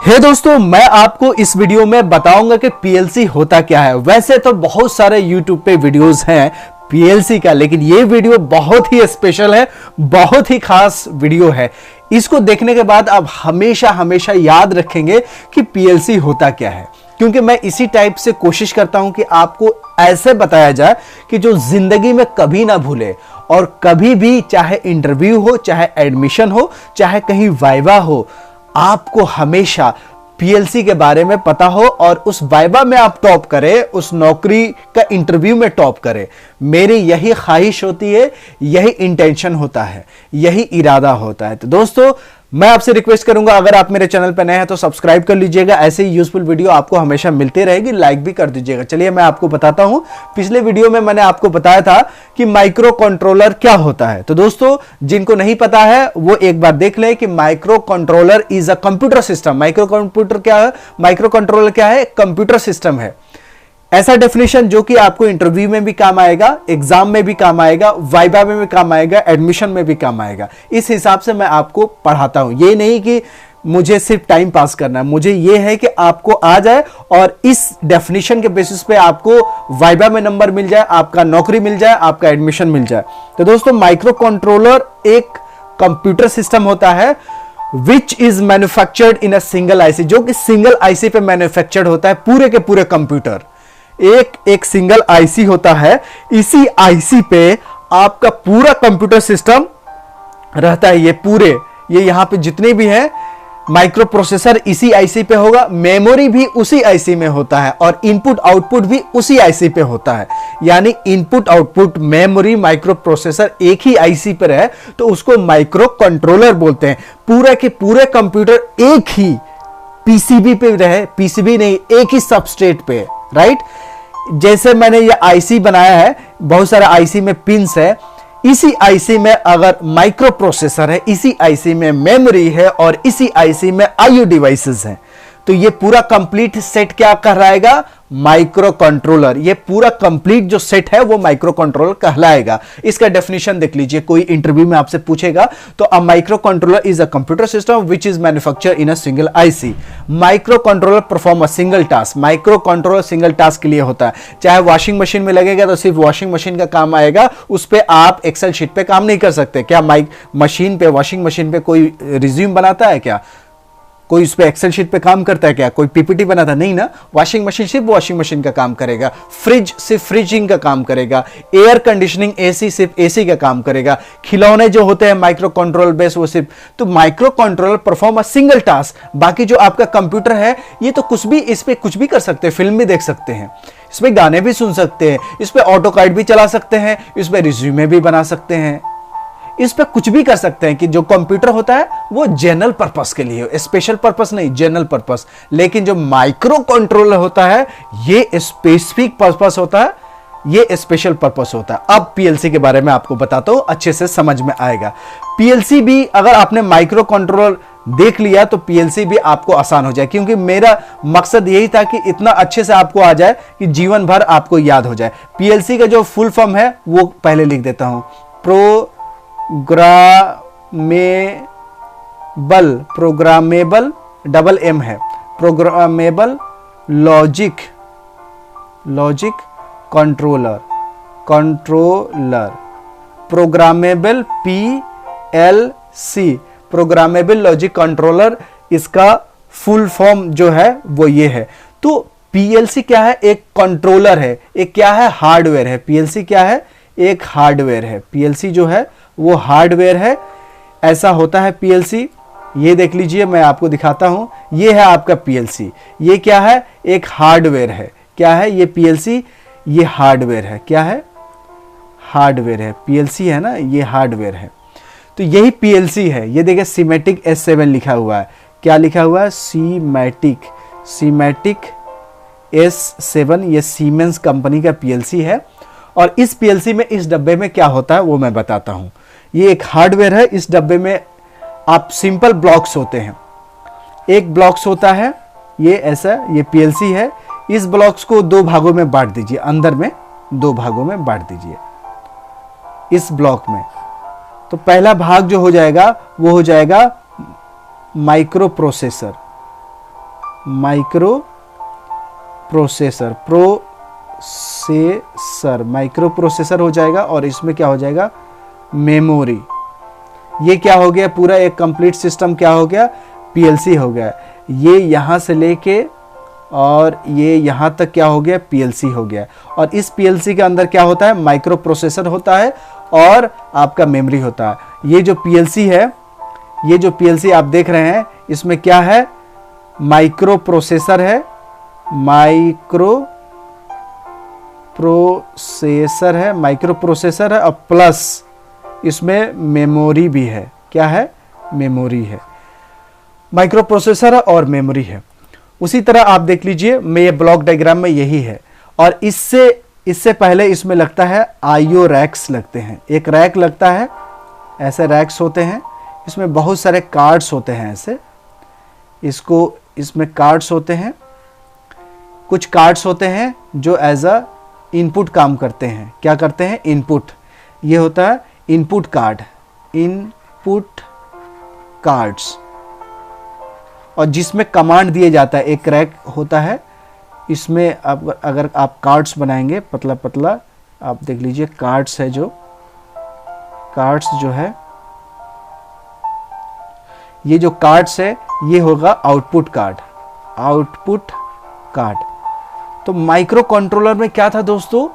दोस्तों, मैं आपको इस वीडियो में बताऊंगा कि पीएलसी होता क्या है। वैसे तो बहुत सारे YouTube पे वीडियोस हैं पीएलसी का, लेकिन ये वीडियो बहुत ही स्पेशल है, बहुत ही खास वीडियो है। इसको देखने के बाद आप हमेशा हमेशा याद रखेंगे कि पीएलसी होता क्या है, क्योंकि मैं इसी टाइप से कोशिश करता हूं कि आपको ऐसे बताया जाए कि जो जिंदगी में कभी ना भूले, और कभी भी चाहे इंटरव्यू हो, चाहे एडमिशन हो, चाहे कहीं वाइवा हो, आपको हमेशा पीएलसी के बारे में पता हो और उस वाइवा में आप टॉप करें, उस नौकरी का इंटरव्यू में टॉप करें। मेरी यही ख्वाहिश होती है, यही इंटेंशन होता है, यही इरादा होता है। तो दोस्तों, मैं आपसे रिक्वेस्ट करूंगा, अगर आप मेरे चैनल पर नए हैं तो सब्सक्राइब कर लीजिएगा। ऐसे ही यूजफुल वीडियो आपको हमेशा मिलती रहेगी, लाइक भी कर दीजिएगा। चलिए मैं आपको बताता हूं। पिछले वीडियो में मैंने आपको बताया था कि माइक्रो कंट्रोलर क्या होता है। तो दोस्तों, जिनको नहीं पता है वो एक बार देख लें कि micro controller is a computer system. Micro computer क्या है? माइक्रो कंट्रोलर क्या है? कंप्यूटर सिस्टम है। ऐसा डेफिनेशन जो कि आपको इंटरव्यू में भी काम आएगा, एग्जाम में भी काम आएगा, वाइवा में भी काम आएगा, एडमिशन में भी काम आएगा। इस हिसाब से मैं आपको पढ़ाता हूं। ये नहीं कि मुझे सिर्फ टाइम पास करना है, मुझे ये है कि आपको आ जाए और इस डेफिनेशन के बेसिस पे आपको वाइवा में नंबर मिल जाए, आपका नौकरी मिल जाए, आपका एडमिशन मिल जाए। तो दोस्तों, माइक्रो कंट्रोलर एक कंप्यूटर सिस्टम होता है which is manufactured in a single IC, जो कि सिंगल आईसी पे मैन्युफैक्चर्ड होता है। पूरे के पूरे कंप्यूटर एक सिंगल आईसी होता है। इसी आईसी पे आपका पूरा कंप्यूटर सिस्टम रहता है। ये यहां पे जितने भी हैं माइक्रो प्रोसेसर इसी आईसी पे होगा, मेमोरी भी उसी आईसी में होता है, और इनपुट आउटपुट भी उसी आईसी पे होता है। यानी input output memory micro processor एक ही आईसी पर है, तो उसको माइक्रो कंट्रोलर बोलते हैं। पूरे के पूरे कंप्यूटर एक ही पीसीबी पे रहे, पीसीबी नहीं, एक ही सबस्ट्रेट पे, राइट। जैसे मैंने ये आईसी बनाया है, बहुत सारे आईसी में पिंस है, इसी आईसी में अगर माइक्रो प्रोसेसर है, इसी आईसी में मेमोरी है, और इसी आईसी में आईओ डिवाइसेस हैं, तो ये पूरा कंप्लीट सेट क्या कहलाएगा? Micro controller. ये पूरा कंप्लीट जो सेट है वो माइक्रो कंट्रोलर कहलाएगा। इसका डेफिनेशन देख लीजिए, कोई इंटरव्यू में आपसे पूछेगा तो a micro controller is a computer system which is manufactured in a single IC. Micro controller perform a single task. Micro controller single task के लिए होता है। चाहे वॉशिंग मशीन में लगेगा तो सिर्फ वॉशिंग मशीन का काम आएगा, उस पर आप एक्सेल शीट पे काम नहीं कर सकते। क्या मशीन पे, वॉशिंग मशीन पे कोई रिज्यूम बनाता है क्या? कोई उस पे एक्सेल शीट पे काम करता है क्या? कोई पीपीटी बनाता नहीं ना। वॉशिंग मशीन सिर्फ वॉशिंग मशीन का काम करेगा, फ्रिज सिर्फ फ्रिजिंग का काम करेगा, एयर कंडीशनिंग एसी सिर्फ एसी का काम करेगा, खिलौने जो होते हैं माइक्रो कंट्रोल बेस वो सिर्फ। तो micro controller perform a single task. बाकी जो आपका कंप्यूटर है ये तो कुछ भी, इस पे कुछ भी कर सकते हैं, फिल्म भी देख सकते हैं, इसमें गाने भी सुन सकते हैं, इस पे ऑटो कैड भी चला सकते हैं, इस पे रिज्यूमे भी बना सकते हैं, इस पे कुछ भी कर सकते हैं। कि जो कंप्यूटर होता है वो जनरल पर्पस के लिए, स्पेशल पर्पस नहीं, जनरल पर्पस। लेकिन जो माइक्रो कंट्रोलर होता है ये स्पेसिफिक पर्पस होता है, ये स्पेशल पर्पस होता है। अब पीएलसी के बारे में आपको बताता हूं, अच्छे से समझ में आएगा। पीएलसी भी अगर आपने माइक्रो कंट्रोलर देख लिया तो पीएलसी भी आपको आसान हो जाए, क्योंकि मेरा मकसद यही था कि इतना अच्छे से आपको आ जाए कि जीवन भर आपको याद हो जाए। पीएलसी का जो फुल फॉर्म है वो पहले लिख देता हूं। प्रोग्रामेबल डबल एम है, programmable logic controller, programmable PLC, programmable logic controller. इसका फुल फॉर्म जो है वो ये है। तो पीएलसी क्या है? एक कंट्रोलर है। एक क्या है? हार्डवेयर है। पीएलसी क्या है? एक हार्डवेयर है। पीएलसी जो है वो हार्डवेयर है। ऐसा होता है पीएलसी। ये देख लीजिए, मैं आपको दिखाता हूं। ये है आपका पीएलसी। ये क्या है? एक हार्डवेयर है। क्या है ये? पीएलसी ये हार्डवेयर है। क्या है? हार्डवेयर है। पीएलसी है ना, ये हार्डवेयर है। तो यही पीएलसी है। ये देखिए सीमेटिक S7 लिखा हुआ है। क्या लिखा हुआ है? Schematic S7। ये सीमेंस कंपनी का पीएलसी है। और इस पीएलसी में, इस डब्बे में क्या होता है वो मैं बताता हूं। ये एक हार्डवेयर है। इस डब्बे में आप सिंपल ब्लॉक्स होते हैं। एक ब्लॉक्स होता है ये ऐसा, ये पीएलसी है। इस ब्लॉक्स को दो भागों में बांट दीजिए, अंदर में दो भागों में बांट दीजिए इस ब्लॉक में। तो पहला भाग जो हो जाएगा वो हो जाएगा micro processor. Micro processor, micro processor हो जाएगा, और इसमें क्या हो जाएगा, मेमोरी। ये क्या हो गया, पूरा एक कंप्लीट सिस्टम क्या हो गया, पीएलसी हो गया। ये यहाँ से लेके और ये यहाँ तक क्या हो गया, पीएलसी हो गया। और इस पीएलसी के अंदर क्या होता है, माइक्रो प्रोसेसर होता है और आपका मेमोरी होता है। ये जो पीएलसी है, ये जो पीएलसी आप देख रहे हैं, इसमें क्या है, माइक्रो प्रोसेसर है, माइक्रो प्रोसेसर है और प्लस इसमें मेमोरी भी है। क्या है, मेमोरी है, माइक्रो प्रोसेसर और मेमोरी है। उसी तरह आप देख लीजिए, मैं ये ब्लॉक डायग्राम में यही है। और इससे पहले इसमें लगता है आईओ रैक्स लगते हैं, एक रैक लगता है, ऐसे रैक्स होते हैं, इसमें बहुत सारे कार्ड्स होते हैं ऐसे, इसमें कार्ड्स होते हैं, कुछ कार्ड्स होते हैं जो एज अ इनपुट काम करते हैं। क्या करते हैं, इनपुट। ये होता है इनपुट कार्ड, इनपुट कार्ड्स, और जिसमें कमांड दिए जाता है। एक रैक होता है, इसमें अगर आप कार्ड्स बनाएंगे पतला पतला, आप देख लीजिए कार्ड्स है, जो कार्ड्स जो है, ये जो कार्ड्स है ये होगा आउटपुट कार्ड, आउटपुट कार्ड। तो माइक्रो कंट्रोलर में क्या था दोस्तों,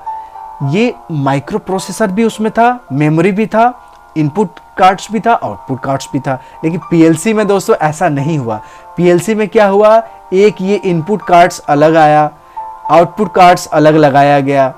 ये माइक्रो प्रोसेसर भी उसमें था, मेमोरी भी था, इनपुट कार्ड्स भी था, आउटपुट कार्ड्स भी था। लेकिन पीएलसी में दोस्तों ऐसा नहीं हुआ। पीएलसी में क्या हुआ, एक ये इनपुट कार्ड्स अलग आया, आउटपुट कार्ड्स अलग लगाया गया,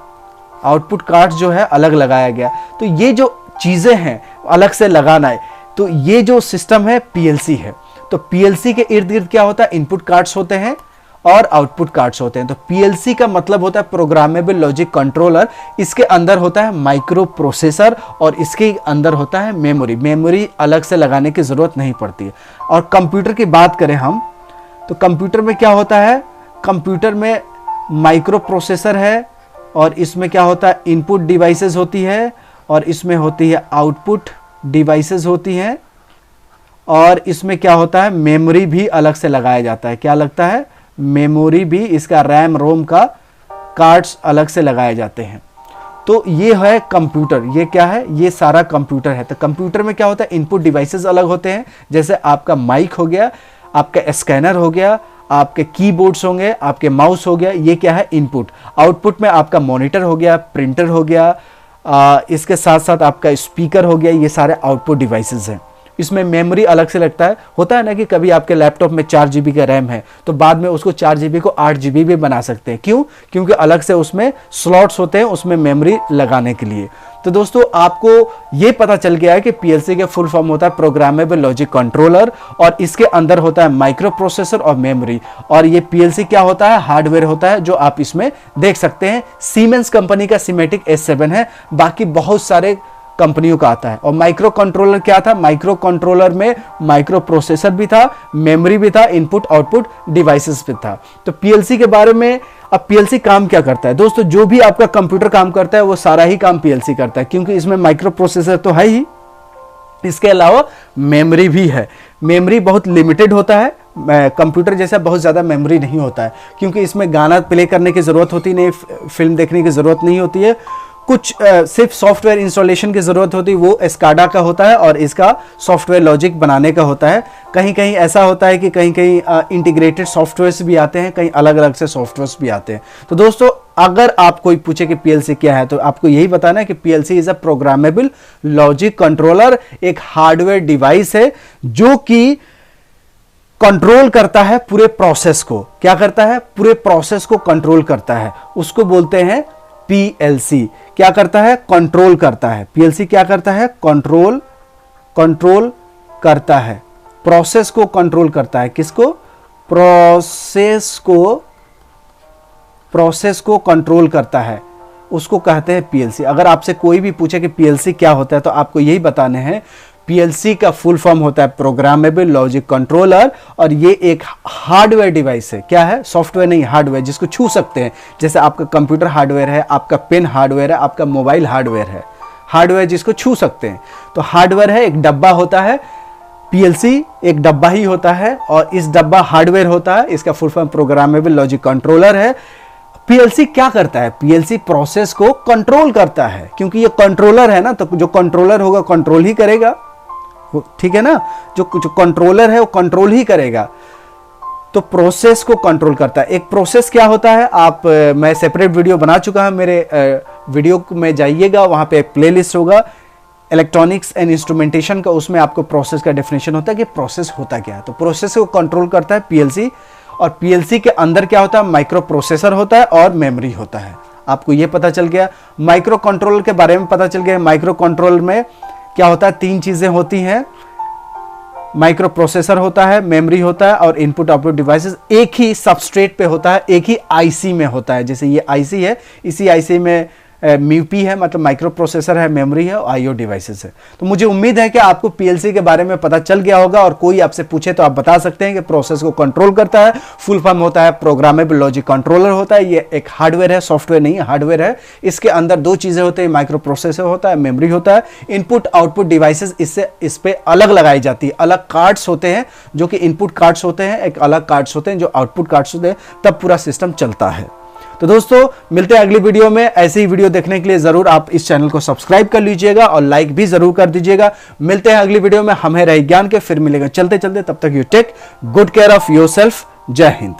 आउटपुट कार्ड्स जो है अलग लगाया गया। तो ये जो चीजें हैं अलग से लगाना है, तो ये जो सिस्टम है पीएलसी है। तो पीएलसी के इर्द गिर्द क्या होता है, इनपुट कार्ड्स होते हैं और आउटपुट कार्ड्स होते हैं। तो पीएलसी का मतलब होता है प्रोग्रामेबल लॉजिक कंट्रोलर। इसके अंदर होता है माइक्रो प्रोसेसर और इसके अंदर होता है मेमोरी। मेमोरी अलग से लगाने की जरूरत नहीं पड़ती है। और कंप्यूटर की बात करें हम, तो कंप्यूटर में क्या होता है, कंप्यूटर में माइक्रो प्रोसेसर है और इसमें क्या होता है, इनपुट डिवाइसेस होती है और इसमें होती है आउटपुट डिवाइसेस होती हैं, और इसमें क्या होता है, मेमोरी भी अलग से लगाया जाता है। क्या लगता है, मेमोरी भी, इसका रैम रोम का कार्ड्स अलग से लगाए जाते हैं। तो ये है कंप्यूटर। ये क्या है, ये सारा कंप्यूटर है। तो कंप्यूटर में क्या होता है, इनपुट डिवाइसेस अलग होते हैं, जैसे आपका माइक हो गया, आपका स्कैनर हो गया, आपके कीबोर्ड्स होंगे, आपके माउस हो गया, ये क्या है, इनपुट। आउटपुट में आपका मॉनिटर हो गया, प्रिंटर हो गया, इसके साथ साथ आपका स्पीकर हो गया, ये सारे आउटपुट डिवाइसेस हैं। इसमें मेमोरी अलग से लगता है। होता है ना कि कभी आपके लैपटॉप में 4 GB का रैम है, तो बाद में उसको 4 GB को 8 GB भी बना सकते हैं। क्यों, क्योंकि अलग से उसमें स्लॉट्स होते हैं उसमें मेमोरी लगाने के लिए। तो दोस्तों आपको ये पता चल गया है कि पीएलसी के फुल फॉर्म होता है प्रोग्रामेबल लॉजिक कंट्रोलर, और इसके अंदर होता है माइक्रो प्रोसेसर और मेमोरी। और ये पीएलसी क्या होता है, हार्डवेयर होता है, जो आप इसमें देख सकते हैं। सीमेंस कंपनी का सिमेटिक S7 है, बाकी बहुत सारे कंपनियों का आता है। और माइक्रो कंट्रोलर क्या था, माइक्रो कंट्रोलर में माइक्रो प्रोसेसर भी था, मेमोरी भी था, इनपुट आउटपुट डिवाइसेस भी था। तो पीएलसी के बारे में, अब पीएलसी काम क्या करता है दोस्तों, जो भी आपका कंप्यूटर काम करता है वो सारा ही काम पीएलसी करता है, क्योंकि इसमें माइक्रो प्रोसेसर तो है ही, इसके अलावा मेमोरी भी है। मेमोरी बहुत लिमिटेड होता है, कंप्यूटर जैसा बहुत ज़्यादा मेमोरी नहीं होता है, क्योंकि इसमें गाना प्ले करने की ज़रूरत होती नहीं, फिल्म देखने की ज़रूरत नहीं होती है। कुछ सिर्फ सॉफ्टवेयर इंस्टॉलेशन की ज़रूरत होती है, वो एस्काडा का होता है और इसका सॉफ्टवेयर लॉजिक बनाने का होता है। कहीं कहीं ऐसा होता है कि कहीं कहीं इंटीग्रेटेड सॉफ्टवेयर्स भी आते हैं, कहीं अलग अलग से सॉफ्टवेयर्स भी आते हैं। तो दोस्तों अगर आप कोई पूछे कि पीएलसी क्या है, तो आपको यही बताना है कि PLC is a programmable logic controller, एक हार्डवेयर डिवाइस है जो कि कंट्रोल करता है पूरे प्रोसेस को। क्या करता है, पूरे प्रोसेस को कंट्रोल करता है, उसको बोलते हैं पीएलसी। क्या करता है, कंट्रोल करता है। पीएलसी क्या करता है, कंट्रोल करता है, प्रोसेस को कंट्रोल करता है। किसको, प्रोसेस को कंट्रोल करता है, उसको कहते हैं पीएलसी। अगर आपसे कोई भी पूछे कि पीएलसी क्या होता है, तो आपको यही बताने हैं पीएलसी का फुल फॉर्म होता है प्रोग्रामेबल लॉजिक कंट्रोलर, और ये एक हार्डवेयर डिवाइस है। क्या है, सॉफ्टवेयर नहीं, हार्डवेयर, जिसको छू सकते हैं। जैसे आपका कंप्यूटर हार्डवेयर है, आपका पेन हार्डवेयर है, आपका मोबाइल हार्डवेयर है, हार्डवेयर जिसको छू सकते हैं। तो हार्डवेयर है, एक डब्बा होता है। पीएलसी एक डब्बा ही होता है और इस डब्बा हार्डवेयर होता है, इसका full form programmable logic controller है। पीएलसी क्या करता है? पीएलसी प्रोसेस को कंट्रोल करता है, क्योंकि ये कंट्रोलर है ना, तो जो कंट्रोलर होगा कंट्रोल ही करेगा, ठीक है ना। जो कंट्रोलर है वो कंट्रोल ही करेगा, तो प्रोसेस को कंट्रोल करता है। एक प्रोसेस क्या होता है, मैं सेपरेट वीडियो बना चुका हूं, मेरे वीडियो में जाइएगा, वहां पे एक प्लेलिस्ट होगा इलेक्ट्रॉनिक्स एंड इंस्ट्रूमेंटेशन का, उसमें आपको प्रोसेस का डेफिनेशन होता है कि प्रोसेस होता क्या है। तो प्रोसेस को कंट्रोल करता है पीएलसी, और पीएलसी के अंदर क्या होता है, माइक्रो प्रोसेसर होता है और मेमोरी होता है। आपको ये पता चल गया, माइक्रो कंट्रोलर के बारे में पता चल गया। माइक्रो कंट्रोलर में क्या होता है, 3 चीजें होती हैं, माइक्रो प्रोसेसर होता है, मेमोरी होता है और इनपुट आउटपुट डिवाइसेस एक ही सबस्ट्रेट पे होता है, एक ही आईसी में होता है। जैसे ये आईसी है, इसी आईसी में म्यूपी है, मतलब माइक्रो प्रोसेसर है, मेमोरी है और आईओ डिवाइसेस है। तो मुझे उम्मीद है कि आपको पीएलसी के बारे में पता चल गया होगा, और कोई आपसे पूछे तो आप बता सकते हैं कि प्रोसेस को कंट्रोल करता है। फुल फॉर्म होता है प्रोग्रामेबल लॉजिक कंट्रोलर होता है। ये एक हार्डवेयर है, सॉफ्टवेयर नहीं है, हार्डवेयर है। इसके अंदर 2 चीजें होती है, माइक्रो प्रोसेसर होता है, मेमोरी होता है। इनपुट आउटपुट डिवाइसेस इस पे अलग लगाई जाती है, अलग कार्ड्स होते हैं जो कि इनपुट कार्ड्स होते हैं, एक अलग कार्ड्स होते हैं जो आउटपुट कार्ड्स होते हैं, तब पूरा सिस्टम चलता है। तो दोस्तों मिलते हैं अगली वीडियो में। ऐसे ही वीडियो देखने के लिए जरूर आप इस चैनल को सब्सक्राइब कर लीजिएगा और लाइक भी जरूर कर दीजिएगा। मिलते हैं अगली वीडियो में, हम हैं रही ज्ञान के, फिर मिलेंगे चलते चलते। तब तक you take good care of yourself. जय हिंद।